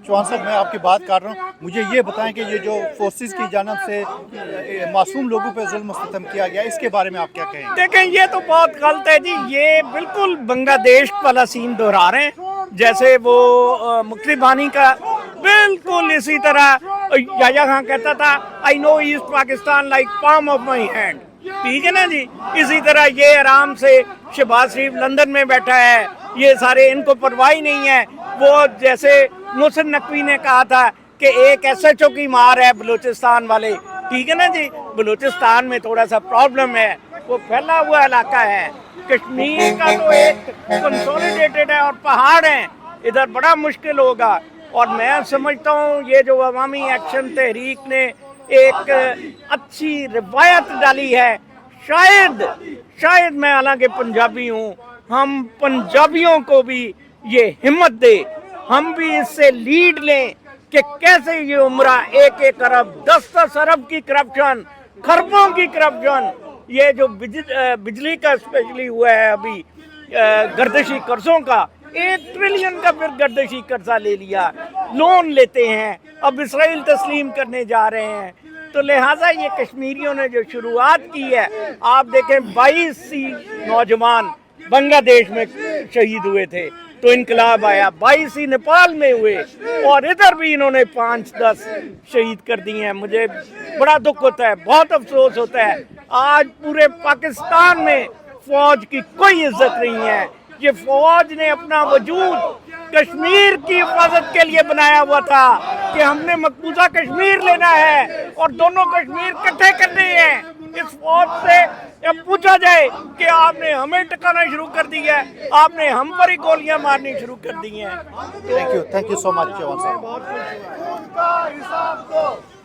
चौहान साहब, मैं आपकी बात कर रहा हूँ, मुझे ये बताएं कि ये जो फोर्सेस की जानब से मासूम लोगों पर जुल्म सितम किया गया, इसके बारे में आप क्या कहेंगे? देखें, ये तो बहुत गलत है जी। ये बिल्कुल बांग्लादेश वाला सीन दोहरा रहे हैं, जैसे वो मुख्तलिफ बानी का बिल्कुल इसी तरह याया खान कहता था, I know east Pakistan like palm of my hand. ठीक है ना जी। इसी तरह ये आराम से शहबाज शरीफ लंदन में बैठा है, ये सारे इनको परवाह ही नहीं है। वो जैसे मोहसिन नकवी ने कहा था कि एक SHO की मार है बलूचिस्तान वाले। ठीक है ना जी। बलूचिस्तान में थोड़ा सा प्रॉब्लम है, वो फैला हुआ इलाका है। कश्मीर का तो एक कंसोलिडेटेड है और पहाड़ है, इधर बड़ा मुश्किल होगा। और मैं समझता हूँ ये जो अवामी एक्शन तहरीक ने एक अच्छी रिवायत डाली है, शायद मैं हालांकि पंजाबी हूँ, हम पंजाबियों को भी ये हिम्मत दे, हम भी इससे लीड लें कि कैसे ये उम्रा 1-1 अरब 10-10 अरब की करप्शन, खरबों की करप्शन, ये जो बिजली का स्पेशली हुआ है अभी गर्दिशी कर्जों का, 1 ट्रिलियन का फिर गर्दिशी कर्जा ले लिया, लोन लेते हैं, अब इसराइल तस्लीम करने जा रहे हैं। तो लिहाजा ये कश्मीरियों ने जो शुरुआत की है, आप देखें 22 नौजवान बांग्लादेश में शहीद हुए थे तो इनकलाब आया, 22 नेपाल में हुए और इधर भी इन्होंने 5-10 शहीद कर दिए हैं। मुझे बड़ा दुख होता है, बहुत अफसोस होता है। आज पूरे पाकिस्तान में फौज की कोई इज्जत नहीं है। ये फौज ने अपना वजूद कश्मीर की हिफाजत के लिए बनाया हुआ था कि हमने मकबूजा कश्मीर लेना है और दोनों कश्मीर इकट्ठे करने हैं। इस फौज से अब पूछा जाए कि आपने हमें टकाना शुरू कर दिया है, आपने हम पर ही गोलियां मारनी शुरू कर दी हैं। Thank you so much Chauhan साहब। बहुत खुश हुआ।